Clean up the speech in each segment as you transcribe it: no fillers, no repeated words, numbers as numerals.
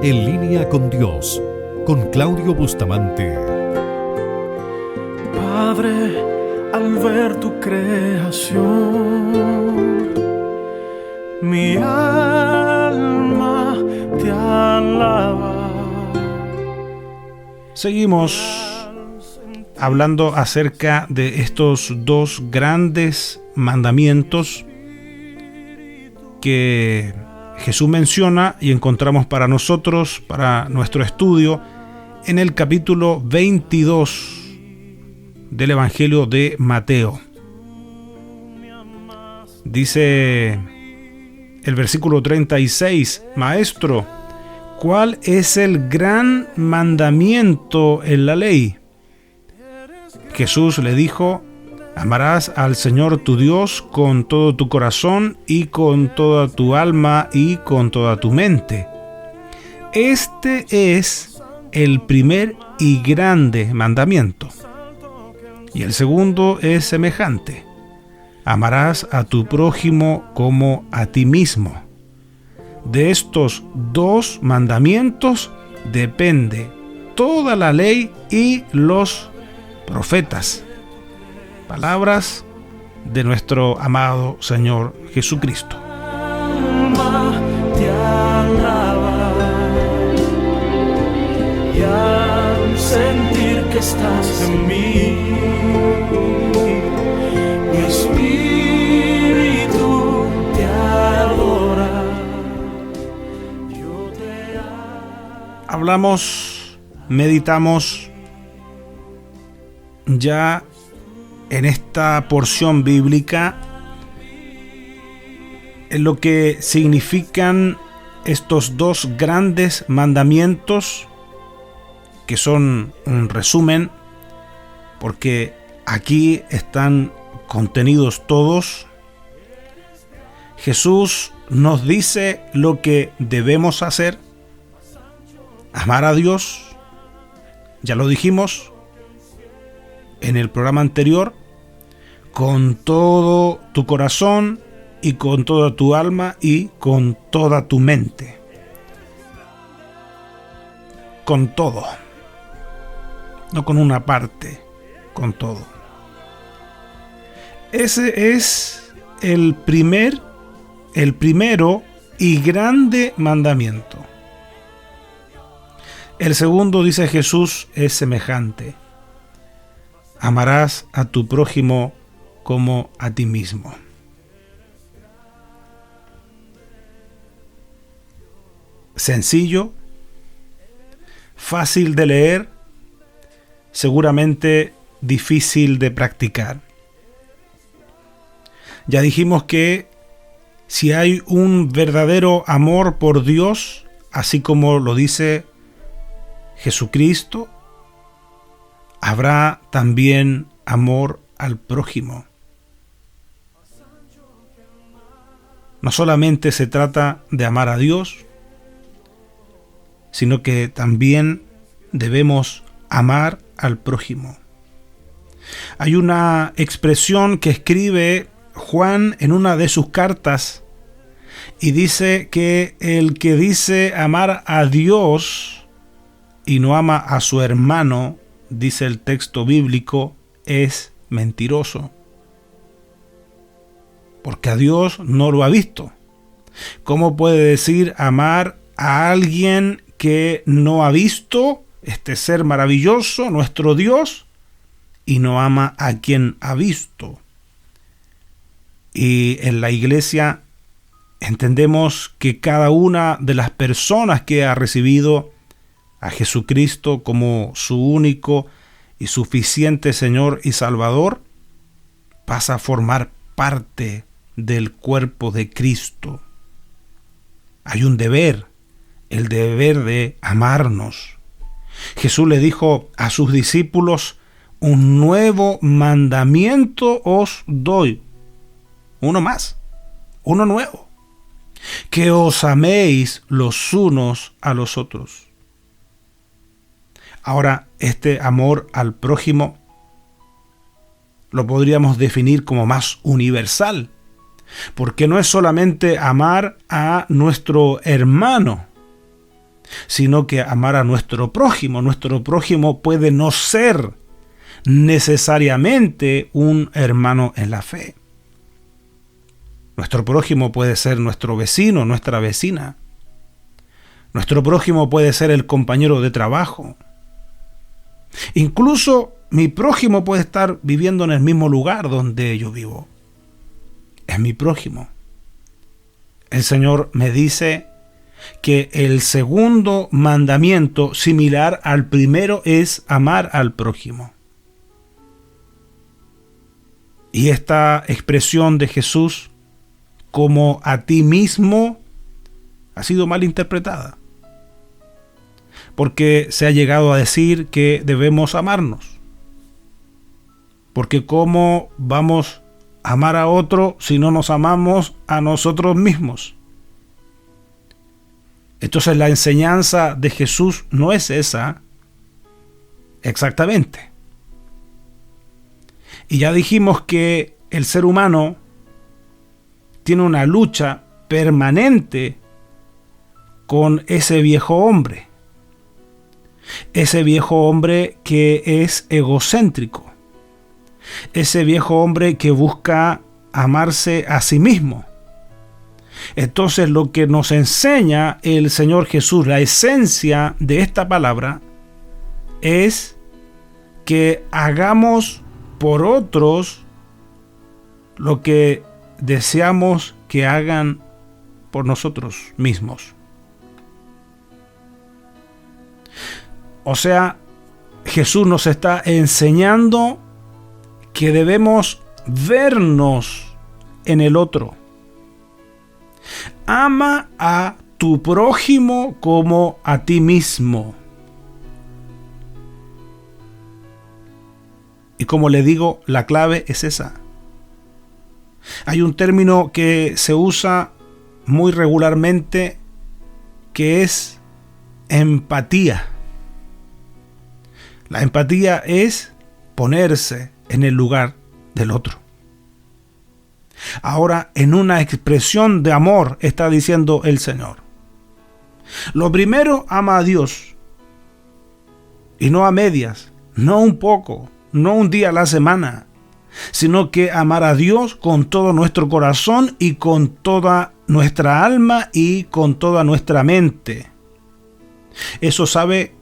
En línea con Dios, con Claudio Bustamante. Padre, al ver tu creación, mi alma te alaba. Seguimos hablando acerca de estos dos grandes mandamientos que Jesús menciona y encontramos para nosotros, para nuestro estudio, en el capítulo 22 del Evangelio de Mateo. Dice el versículo 36, Maestro, ¿cuál es el gran mandamiento en la ley? Jesús le dijo, amarás al Señor tu Dios con todo tu corazón y con toda tu alma y con toda tu mente. Este es el primer y grande mandamiento. Y el segundo es semejante. Amarás a tu prójimo como a ti mismo. De estos dos mandamientos depende toda la ley y los profetas. Palabras de nuestro amado Señor Jesucristo. Alma te alaba, y al sentir que estás en mí, mi espíritu te adora. Yo te Hablamos, meditamos ya en esta porción bíblica en lo que significan estos dos grandes mandamientos, que son un resumen, porque aquí están contenidos todos. Jesús nos dice lo que debemos hacer: amar a Dios, ya lo dijimos en el programa anterior, con todo tu corazón y con toda tu alma y con toda tu mente. Con todo. No con una parte, con todo. Ese es el primero y grande mandamiento. El segundo, dice Jesús, es semejante. Amarás a tu prójimo como a ti mismo. Sencillo, fácil de leer, seguramente difícil de practicar. Ya dijimos que si hay un verdadero amor por Dios, así como lo dice Jesucristo, habrá también amor al prójimo. No solamente se trata de amar a Dios, sino que también debemos amar al prójimo. Hay una expresión que escribe Juan en una de sus cartas y dice que el que dice amar a Dios y no ama a su hermano, dice el texto bíblico, es mentiroso. Porque a Dios no lo ha visto. ¿Cómo puede decir amar a alguien que no ha visto este ser maravilloso, nuestro Dios, y no ama a quien ha visto? Y en la iglesia entendemos que cada una de las personas que ha recibido a Jesucristo como su único y suficiente Señor y Salvador, pasa a formar parte del cuerpo de Cristo. Hay un deber, el deber de amarnos. Jesús le dijo a sus discípulos: un nuevo mandamiento os doy. Uno más, uno nuevo: que os améis los unos a los otros. Ahora, este amor al prójimo lo podríamos definir como más universal, porque no es solamente amar a nuestro hermano, sino que amar a nuestro prójimo. Nuestro prójimo puede no ser necesariamente un hermano en la fe. Nuestro prójimo puede ser nuestro vecino, nuestra vecina. Nuestro prójimo puede ser el compañero de trabajo. Incluso mi prójimo puede estar viviendo en el mismo lugar donde yo vivo. Es mi prójimo. El Señor me dice que el segundo mandamiento, similar al primero, es amar al prójimo. Y esta expresión de Jesús, como a ti mismo, ha sido mal interpretada. Porque se ha llegado a decir que debemos amarnos. Porque ¿cómo vamos a amar a otro si no nos amamos a nosotros mismos? Entonces la enseñanza de Jesús no es esa exactamente. Y ya dijimos que el ser humano tiene una lucha permanente con ese viejo hombre. Ese viejo hombre que es egocéntrico. Ese viejo hombre que busca amarse a sí mismo. Entonces lo que nos enseña el Señor Jesús, la esencia de esta palabra, es que hagamos por otros lo que deseamos que hagan por nosotros mismos. O sea, Jesús nos está enseñando que debemos vernos en el otro. Ama a tu prójimo como a ti mismo. Y como le digo, la clave es esa. Hay un término que se usa muy regularmente que es empatía. La empatía es ponerse en el lugar del otro. Ahora, en una expresión de amor está diciendo el Señor: lo primero, ama a Dios, y no a medias, no un poco, no un día a la semana, sino que amar a Dios con todo nuestro corazón y con toda nuestra alma y con toda nuestra mente. Eso, ¿sabe?,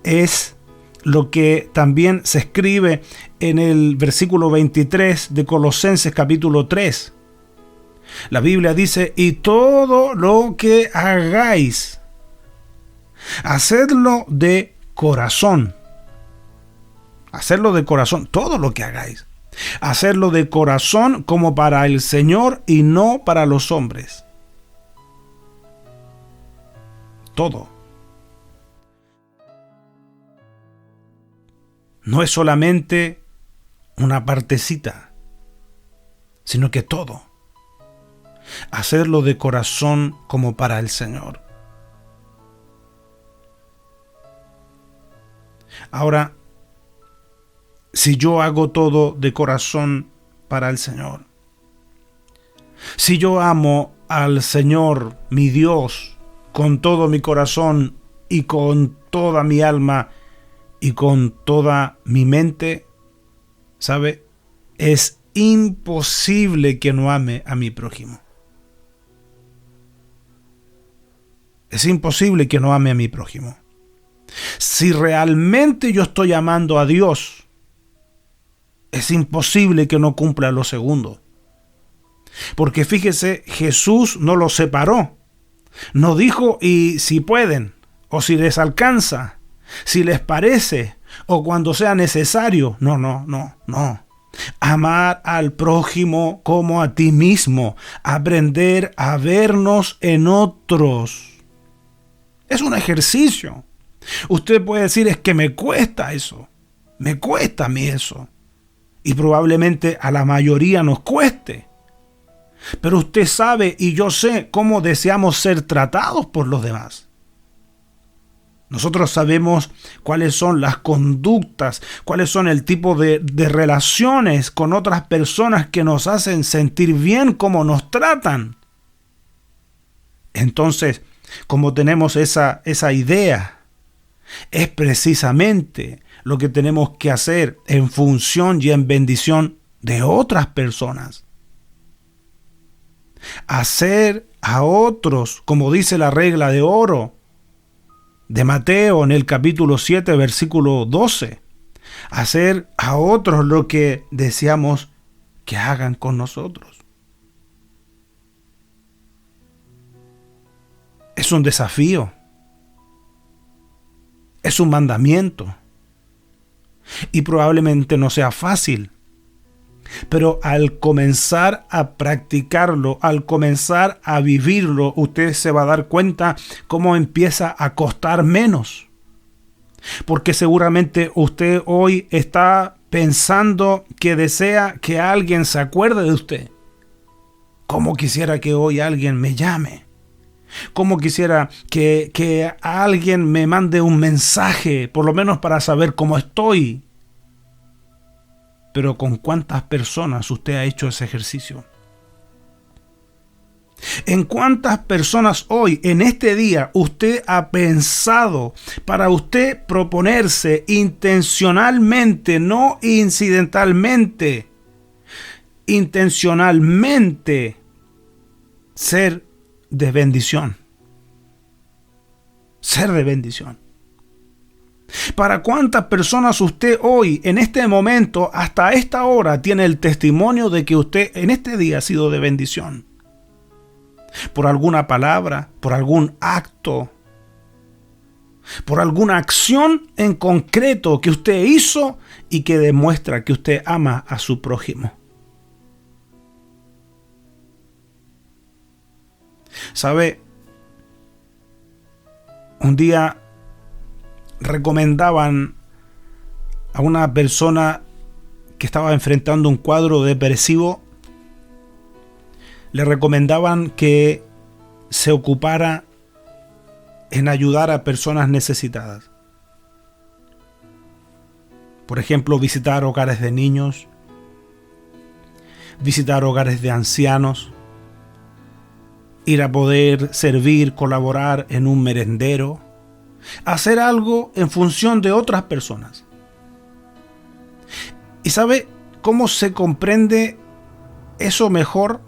es lo que también se escribe en el versículo 23 de Colosenses capítulo 3. La Biblia dice: y todo lo que hagáis, hacedlo de corazón. Hacerlo de corazón, todo lo que hagáis. Hacerlo de corazón como para el Señor y no para los hombres. Todo. No es solamente una partecita, sino que todo. Hacerlo de corazón como para el Señor. Ahora, si yo hago todo de corazón para el Señor, si yo amo al Señor, mi Dios, con todo mi corazón y con toda mi alma y con toda mi mente, ¿sabe?, es imposible que no ame a mi prójimo. Es imposible que no ame a mi prójimo. Si realmente yo estoy amando a Dios, es imposible que no cumpla lo segundo. Porque fíjese, Jesús no los separó. No dijo: y si pueden, o si les alcanza, si les parece, o cuando sea necesario. No. Amar al prójimo como a ti mismo. Aprender a vernos en otros. Es un ejercicio. Usted puede decir: es que me cuesta eso. Me cuesta a mí eso. Y probablemente a la mayoría nos cueste. Pero usted sabe y yo sé cómo deseamos ser tratados por los demás. Nosotros sabemos cuáles son las conductas, cuáles son el tipo de relaciones con otras personas que nos hacen sentir bien, cómo nos tratan. Entonces, como tenemos esa idea, es precisamente lo que tenemos que hacer en función y en bendición de otras personas. Hacer a otros, como dice la regla de oro de Mateo en el capítulo 7, versículo 12. Hacer a otros lo que deseamos que hagan con nosotros. Es un desafío. Es un mandamiento. Y probablemente no sea fácil. Pero al comenzar a practicarlo, al comenzar a vivirlo, usted se va a dar cuenta cómo empieza a costar menos. Porque seguramente usted hoy está pensando que desea que alguien se acuerde de usted. ¿Cómo quisiera que hoy alguien me llame? ¿Cómo quisiera que alguien me mande un mensaje, por lo menos para saber cómo estoy? Pero ¿con cuántas personas usted ha hecho ese ejercicio? ¿En cuántas personas hoy, en este día, usted ha pensado para usted proponerse intencionalmente, no incidentalmente, intencionalmente ser de bendición? Ser de bendición. ¿Para cuántas personas usted hoy, en este momento, hasta esta hora, tiene el testimonio de que usted en este día ha sido de bendición? Por alguna palabra, por algún acto, por alguna acción en concreto que usted hizo y que demuestra que usted ama a su prójimo. ¿Sabe? Un día recomendaban a una persona que estaba enfrentando un cuadro depresivo, le recomendaban que se ocupara en ayudar a personas necesitadas. Por ejemplo, visitar hogares de niños, visitar hogares de ancianos, ir a poder servir, colaborar en un merendero, hacer algo en función de otras personas. ¿Y sabe cómo se comprende eso mejor?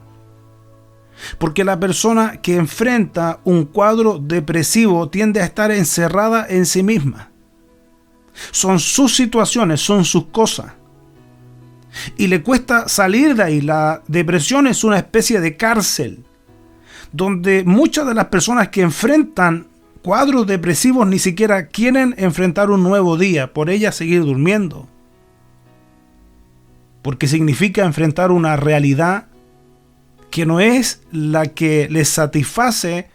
Porque la persona que enfrenta un cuadro depresivo tiende a estar encerrada en sí misma. Son sus situaciones, son sus cosas. Y le cuesta salir de ahí. La depresión es una especie de cárcel, donde muchas de las personas que enfrentan cuadros depresivos ni siquiera quieren enfrentar un nuevo día, por ellas seguir durmiendo. Porque significa enfrentar una realidad que no es la que les satisface,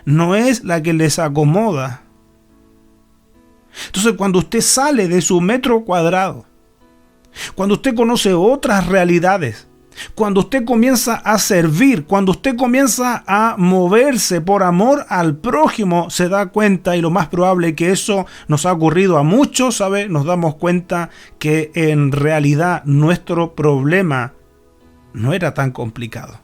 no es la que les acomoda. Entonces, cuando usted sale de su metro cuadrado, cuando usted conoce otras realidades, cuando usted comienza a servir, cuando usted comienza a moverse por amor al prójimo, se da cuenta, y lo más probable que eso nos ha ocurrido a muchos, ¿sabe? Nos damos cuenta que en realidad nuestro problema no era tan complicado.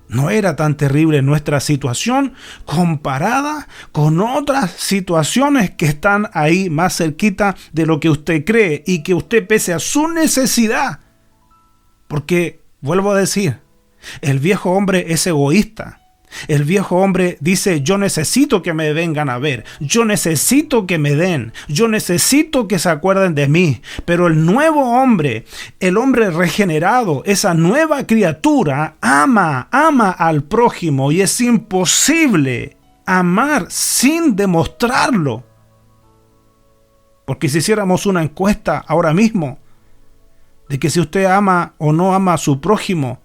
No era tan terrible nuestra situación comparada con otras situaciones que están ahí más cerquita de lo que usted cree, y que usted, pese a su necesidad, porque vuelvo a decir, el viejo hombre es egoísta. El viejo hombre dice: yo necesito que me vengan a ver, yo necesito que me den, yo necesito que se acuerden de mí. Pero el nuevo hombre, el hombre regenerado, esa nueva criatura, ama al prójimo, y es imposible amar sin demostrarlo. Porque si hiciéramos una encuesta ahora mismo de que si usted ama o no ama a su prójimo,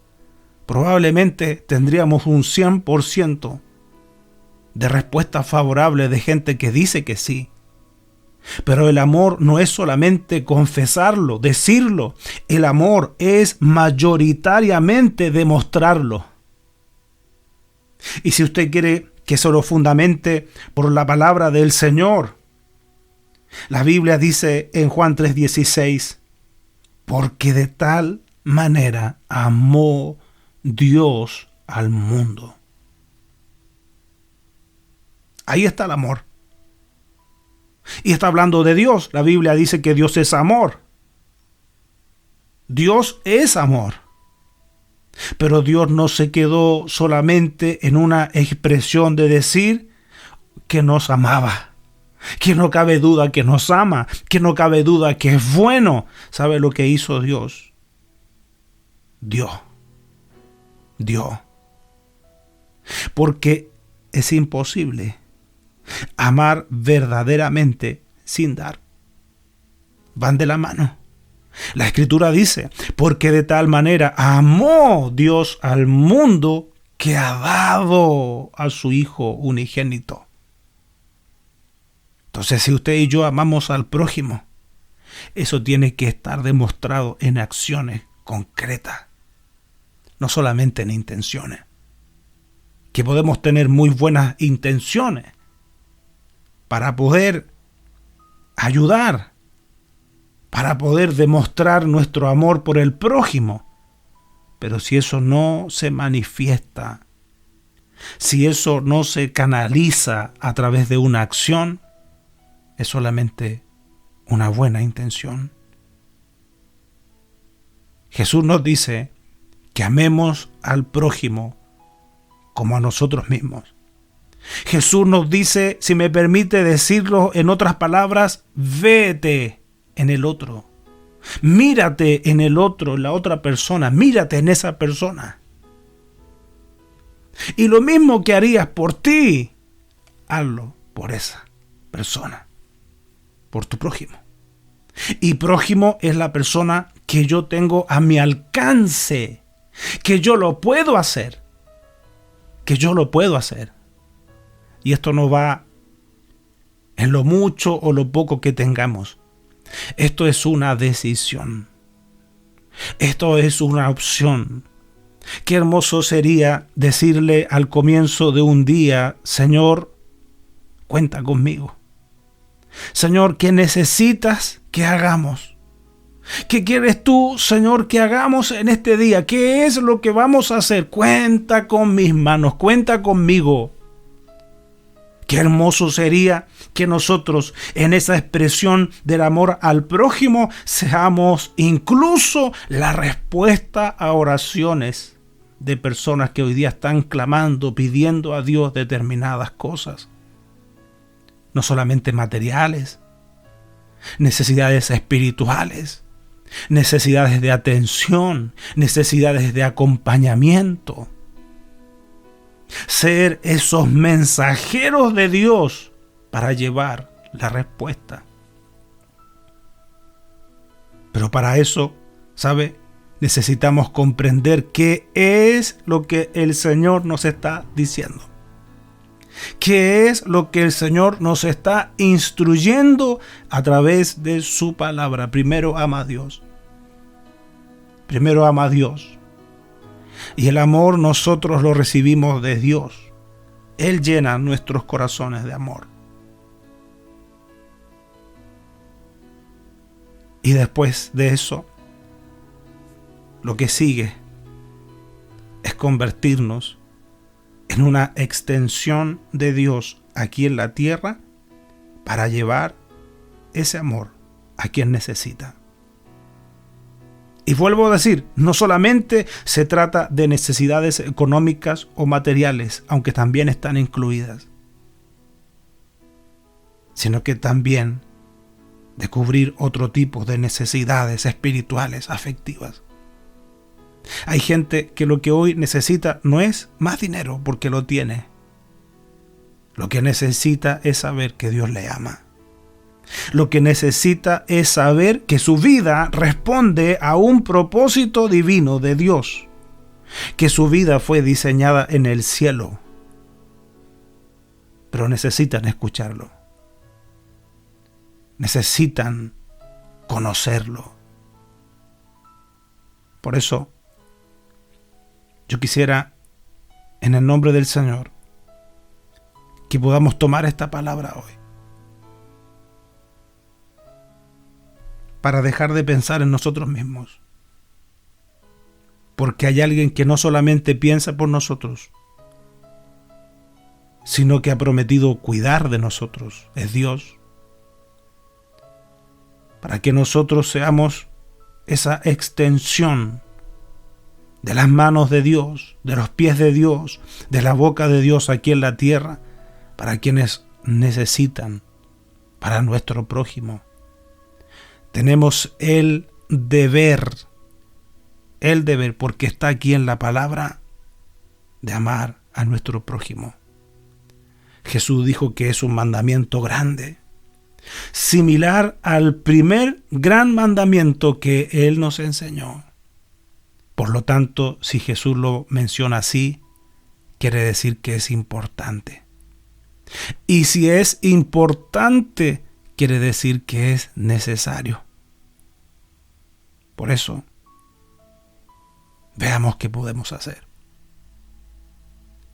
probablemente tendríamos un 100% de respuesta favorable de gente que dice que sí. Pero el amor no es solamente confesarlo, decirlo. El amor es mayoritariamente demostrarlo. Y si usted quiere que se lo fundamente por la palabra del Señor, la Biblia dice en Juan 3:16, porque de tal manera amó Dios al mundo. Ahí está el amor. Y está hablando de Dios. La Biblia dice que Dios es amor. Dios es amor. Pero Dios no se quedó solamente en una expresión de decir que nos amaba. Que no cabe duda que nos ama. Que no cabe duda que es bueno. ¿Sabe lo que hizo Dios? Dio. Porque es imposible amar verdaderamente sin dar. Van de la mano. La Escritura dice, porque de tal manera amó Dios al mundo que ha dado a su Hijo unigénito. Entonces, si usted y yo amamos al prójimo, eso tiene que estar demostrado en acciones concretas, no solamente en intenciones. Que podemos tener muy buenas intenciones para poder ayudar, para poder demostrar nuestro amor por el prójimo. Pero si eso no se manifiesta, si eso no se canaliza a través de una acción, es solamente una buena intención. Jesús nos dice que amemos al prójimo como a nosotros mismos. Jesús nos dice, si me permite decirlo en otras palabras, vete en el otro. Mírate en el otro, en la otra persona. Mírate en esa persona. Y lo mismo que harías por ti, hazlo por esa persona, por tu prójimo. Y prójimo es la persona que yo tengo a mi alcance, que yo lo puedo hacer. Y esto no va en lo mucho o lo poco que tengamos. Esto es una decisión. Esto es una opción. Qué hermoso sería decirle al comienzo de un día, Señor, cuenta conmigo. Señor, ¿qué necesitas que hagamos? ¿Qué quieres tú, Señor, que hagamos en este día? ¿Qué es lo que vamos a hacer? Cuenta con mis manos, cuenta conmigo. Qué hermoso sería que nosotros en esa expresión del amor al prójimo seamos incluso la respuesta a oraciones de personas que hoy día están clamando, pidiendo a Dios determinadas cosas. No solamente materiales, necesidades espirituales, necesidades de atención, necesidades de acompañamiento. Ser esos mensajeros de Dios para llevar la respuesta. Pero para eso, ¿sabe? Necesitamos comprender qué es lo que el Señor nos está diciendo. ¿Qué es lo que el Señor nos está instruyendo a través de su palabra? Primero ama a Dios. Primero ama a Dios. Y el amor nosotros lo recibimos de Dios. Él llena nuestros corazones de amor. Y después de eso, lo que sigue es convertirnos en una extensión de Dios aquí en la tierra para llevar ese amor a quien necesita. Y vuelvo a decir, no solamente se trata de necesidades económicas o materiales, aunque también están incluidas, sino que también de cubrir otro tipo de necesidades espirituales, afectivas. Hay gente que lo que hoy necesita no es más dinero porque lo tiene. Lo que necesita es saber que Dios le ama. Lo que necesita es saber que su vida responde a un propósito divino de Dios, que su vida fue diseñada en el cielo. Pero necesitan escucharlo. Necesitan conocerlo. Por eso, yo quisiera, en el nombre del Señor, que podamos tomar esta palabra hoy para dejar de pensar en nosotros mismos porque hay alguien que no solamente piensa por nosotros, sino que ha prometido cuidar de nosotros, es Dios, para que nosotros seamos esa extensión de las manos de Dios, de los pies de Dios, de la boca de Dios aquí en la tierra, para quienes necesitan, para nuestro prójimo. Tenemos el deber, porque está aquí en la palabra, de amar a nuestro prójimo. Jesús dijo que es un mandamiento grande, similar al primer gran mandamiento que Él nos enseñó. Por lo tanto, si Jesús lo menciona así, quiere decir que es importante. Y si es importante, quiere decir que es necesario. Por eso, veamos qué podemos hacer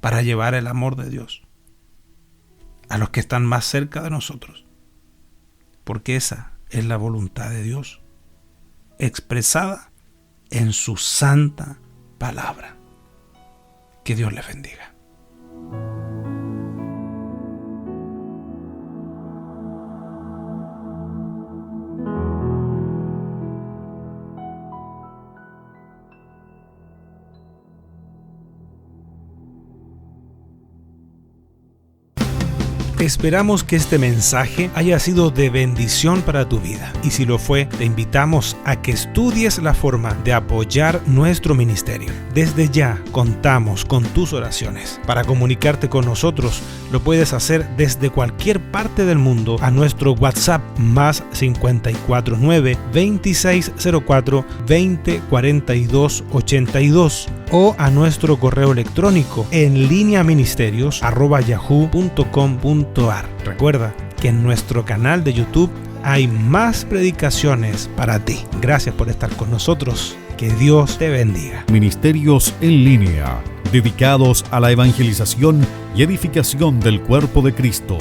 para llevar el amor de Dios a los que están más cerca de nosotros. Porque esa es la voluntad de Dios, expresada en su santa palabra. Que Dios les bendiga. Esperamos que este mensaje haya sido de bendición para tu vida. Y si lo fue, te invitamos a que estudies la forma de apoyar nuestro ministerio. Desde ya contamos con tus oraciones. Para comunicarte con nosotros, lo puedes hacer desde cualquier parte del mundo a nuestro WhatsApp más 549 2604 2042 82 o a nuestro correo electrónico en lineaministerios@yahoo.com.ar. Recuerda que en nuestro canal de YouTube hay más predicaciones para ti. Gracias por estar con nosotros. Que Dios te bendiga. Ministerios en línea, dedicados a la evangelización y edificación del cuerpo de Cristo.